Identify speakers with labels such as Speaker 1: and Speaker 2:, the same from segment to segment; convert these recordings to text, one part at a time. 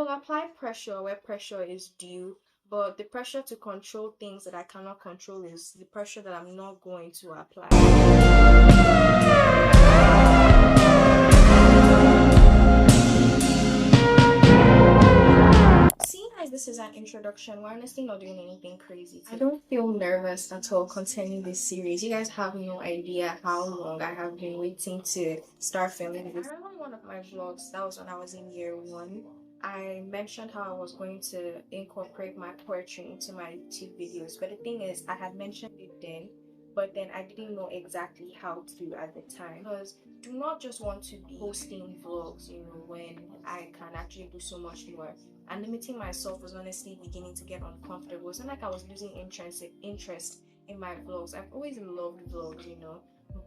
Speaker 1: will apply pressure where pressure is due, but the pressure to control things that I cannot control is the pressure that I'm not going to apply. Seeing as this is an introduction, we're honestly not doing anything crazy today. I don't feel nervous at all concerning this series. You guys have no idea how long I have been waiting to start filming this. I remember one of my vlogs, that was when I was in year 1. I mentioned how I was going to incorporate my poetry into my YouTube videos, but the thing is, I had mentioned it then, but then I didn't know exactly how to at the time. Because do not just want to be posting vlogs, when I can actually do so much more. And limiting myself was honestly beginning to get uncomfortable. It's not like I was losing interest in my vlogs. I've always loved vlogs,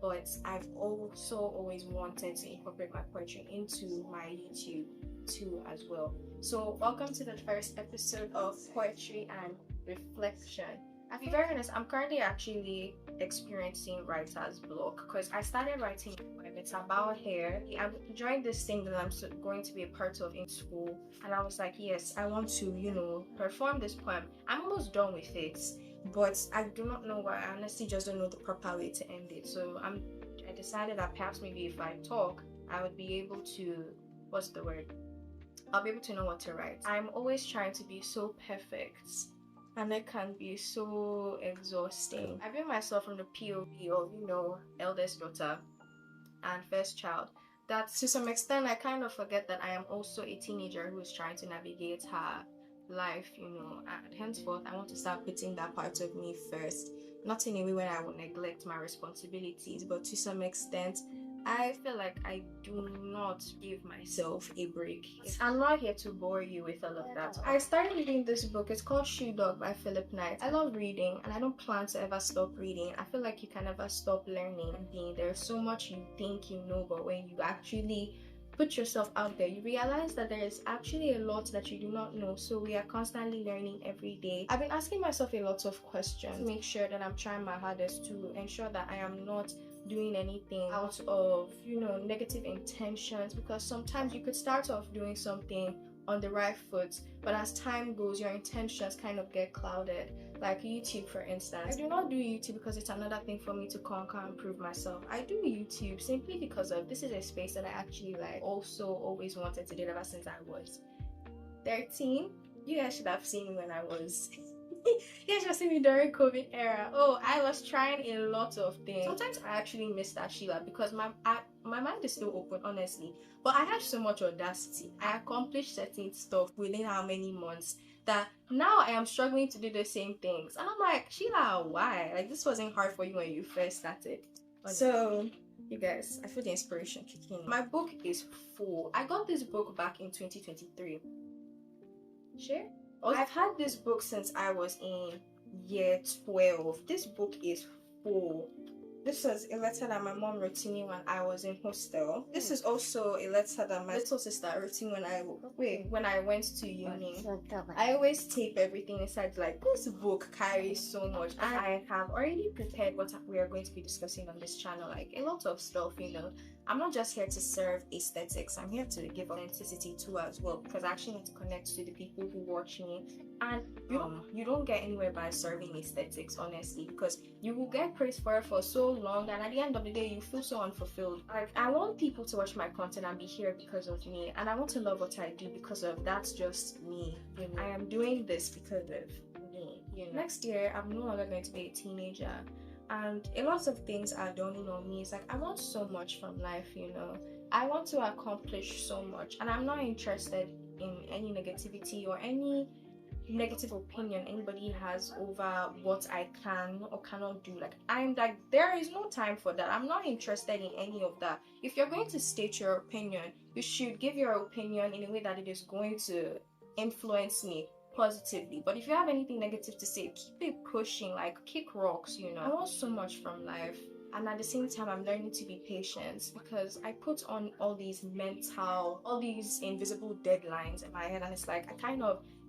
Speaker 1: but I've also always wanted to incorporate my poetry into my YouTube too as well. So welcome to the first episode of Poetry and Reflection. I'll be very honest, I'm currently actually experiencing writer's block because I started writing a poem. It's about hair. I'm enjoying this thing that I'm going to be a part of in school, and I was like, yes, I want to, perform this poem. I'm almost done with it, but I do not know why. I honestly just don't know the proper way to end it. So I decided that perhaps maybe if I talk, I would be able to, I'll be able to know what to write. I'm always trying to be so perfect, and it can be so exhausting. I view myself from the POV of, eldest daughter and first child, that to some extent I kind of forget that I am also a teenager who is trying to navigate her life, and henceforth I want to start putting that part of me first. Not in a way where I will neglect my responsibilities, but to some extent I feel like I do not give myself a break. I'm not here to bore you with all of that. I started reading this book. It's called Shoe Dog by Philip Knight. I love reading and I don't plan to ever stop reading. I feel like you can never stop learning and being. There's so much you think you know, but when you actually put yourself out there, you realize that there is actually a lot that you do not know. So we are constantly learning every day. I've been asking myself a lot of questions to make sure that I'm trying my hardest to ensure that I am not doing anything out of negative intentions, because sometimes you could start off doing something on the right foot, but as time goes your intentions kind of get clouded. Like YouTube, for instance, I do not do YouTube because it's another thing for me to conquer and prove myself. I do YouTube simply because of this is a space that I actually like, also always wanted to do ever since I was 13. You guys should have seen me when I was you guys see me during COVID era. Oh, I was trying a lot of things. Sometimes I actually miss that Sheila because my mind is still open, honestly. But I have so much audacity. I accomplished certain stuff within how many months that now I am struggling to do the same things. And I'm like, Sheila, why? Like, this wasn't hard for you when you first started. So, you guys, I feel the inspiration kicking in. My book is full. I got this book back in 2023. Sure? I've had this book since I was in year 12. This book is full. This is a letter that my mom wrote to me when I was in hostel. This is also a letter that my little sister wrote to me when I went to uni. I always tape everything inside. Like, this book carries so much. I have already prepared what we are going to be discussing on this channel. Like, a lot of stuff, I'm not just here to serve aesthetics. I'm here to give authenticity too as well, because I actually need to connect to the people who watch me. And you don't get anywhere by serving aesthetics, honestly, because you will get praised for it for so long, and at the end of the day you feel so unfulfilled. I want people to watch my content and be here because of me, and I want to love what I do because of that's just me. I am doing this because of me. Next year I'm no longer going to be a teenager, and a lot of things are dawning on me. It's like I want so much from life. I want to accomplish so much, and I'm not interested in any negativity or any negative opinion anybody has over what I can or cannot do. There is no time for that. I'm not interested in any of that. If you're going to state your opinion, you should give your opinion in a way that it is going to influence me positively. But if you have anything negative to say, keep it pushing, like kick rocks. I want so much from life, and at the same time I'm learning to be patient, because I put on all these invisible deadlines in my head, and it's like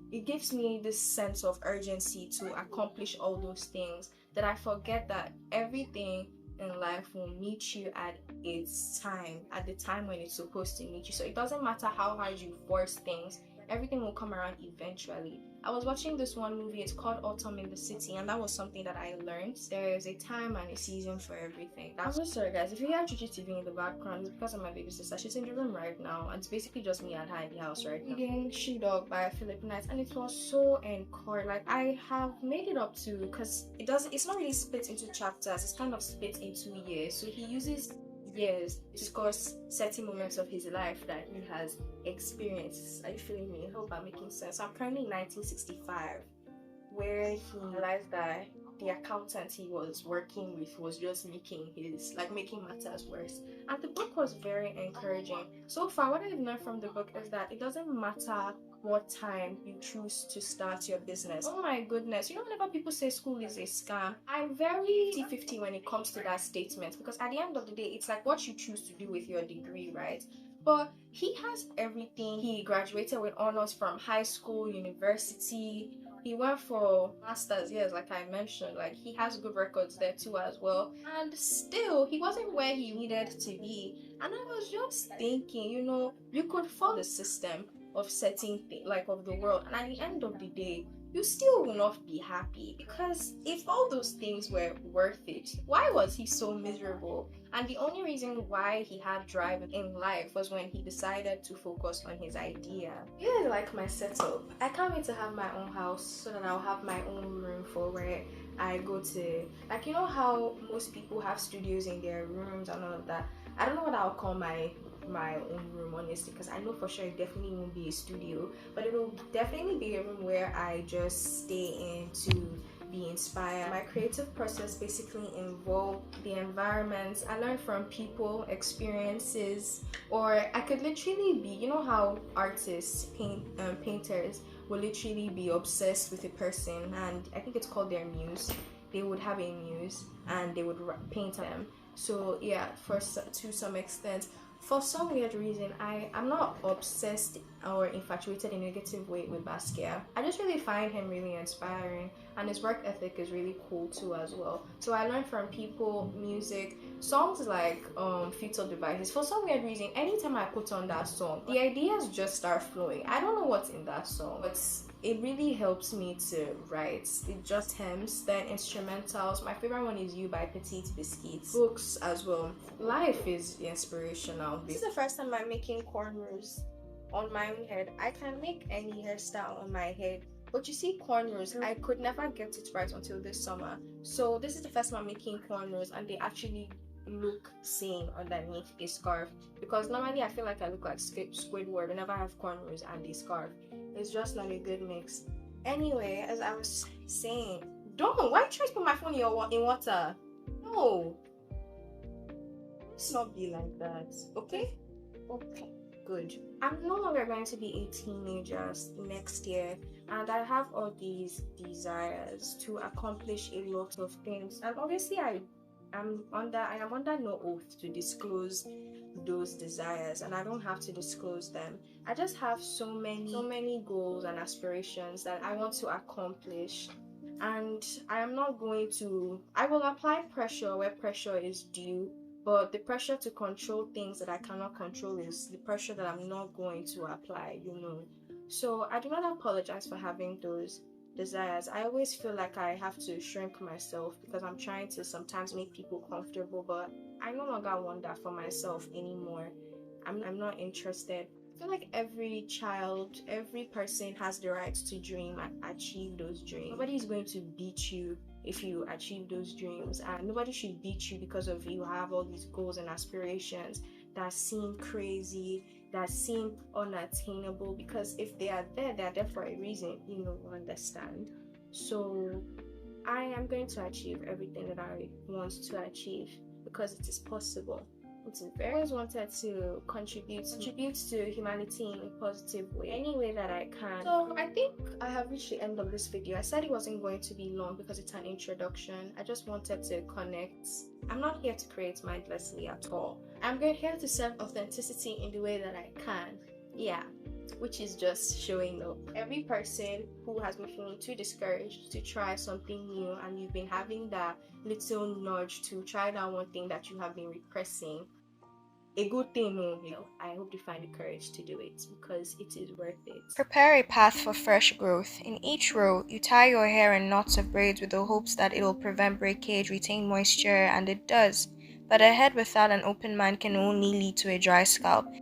Speaker 1: it gives me this sense of urgency to accomplish all those things, that I forget that everything in life will meet you at its time, at the time when it's supposed to meet you. So it doesn't matter how hard you force things, everything will come around eventually. I was watching this one movie, it's called Autumn in the City, and that was something that I learned. There is a time and a season for everything. I'm so sorry guys, if you hear Gigi TV in the background, it's because of my baby sister. She's in the room right now, and it's basically just me and her in the house right now. Reading She Dog by Philip Knight, and it was so encouraging. Like, I have made it up to, because it's not really split into chapters, it's kind of split into years. So he uses years to discuss certain moments of his life that he has experienced. Are you feeling me? I hope I'm making sense. So I'm currently in 1965, where he realized that the accountant he was working with was just making matters worse. And the book was very encouraging. So far, what I've learned from the book is that it doesn't matter what time you choose to start your business. Oh my goodness, whenever people say school is a scam, I'm very 50-50 when it comes to that statement, because at the end of the day, it's like what you choose to do with your degree, right? But he has everything. He graduated with honors from high school, university. He went for masters, yes, like I mentioned. Like, he has good records there too as well. And still, he wasn't where he needed to be. And I was just thinking, you could follow the system of certain things, like of the world, and at the end of the day, you still will not be happy, because if all those things were worth it, why was he so miserable? And the only reason why he had drive in life was when he decided to focus on his idea. You guys like my setup? I can't wait to have my own house, so that I'll have my own room for where I go to, like, how most people have studios in their rooms and all of that. I don't know what I'll call my own room, honestly, because I know for sure it definitely won't be a studio, but it will definitely be a room where I just stay in to be inspired. My creative process basically involved the environments I learned from people, experiences, or I could literally be, how artists, painters will literally be obsessed with a person, and I think it's called their muse. They would have a muse and they would paint them. So yeah, to some extent, for some weird reason, I'm not obsessed or infatuated in a negative way with Basquiat. I just really find him really inspiring, and his work ethic is really cool too as well. So I learned from people, music, songs like Fetal Devices. For some weird reason, anytime I put on that song, the ideas just start flowing. I don't know what's in that song, but it really helps me to write. It just hymns, then instrumentals. My favorite one is You by Petite Biscuits. Books as well. Life is inspirational. This is the first time I'm making cornrows on my own head. I can make any hairstyle on my head, but you see, cornrows, I could never get it right until this summer. So this is the first time I'm making cornrows, and they actually look sane underneath a scarf, because normally I feel like I look like Squidward whenever I have cornrows and a scarf. It's just not a good mix. Anyway, as I was saying, why you try to put my phone in water? No, let's not be like that, okay? Okay, good. I'm no longer going to be a teenager next year, and I have all these desires to accomplish a lot of things, and obviously I am under no oath to disclose those desires, and I don't have to disclose them. I just have so many goals and aspirations that I want to accomplish, and I will apply pressure where pressure is due, but the pressure to control things that I cannot control is the pressure that I'm not going to apply, So I do not apologize for having those desires. I always feel like I have to shrink myself because I'm trying to sometimes make people comfortable, but I no longer want that for myself anymore. I'm not interested. I feel like every child, every person has the right to dream and achieve those dreams. Nobody is going to beat you if you achieve those dreams, and nobody should beat you because of you have all these goals and aspirations that seem crazy, that seem unattainable, because if they are there, they're there for a reason, understand. So I am going to achieve everything that I want to achieve because it is possible. I always wanted to contribute to humanity in a positive way, any way that I can. So I think I have reached the end of this video. I said it wasn't going to be long because it's an introduction. I just wanted to connect. I'm not here to create mindlessly at all. I'm here to serve authenticity in the way that I can. Yeah, which is just showing up. Every person who has been feeling too discouraged to try something new, and you've been having that little nudge to try that one thing that you have been repressing, a good thing. I hope you find the courage to do it because it is worth it.
Speaker 2: Prepare a path for fresh growth. In each row, you tie your hair in knots of braids with the hopes that it'll prevent breakage, retain moisture, and it does. But a head without an open mind can only lead to a dry scalp.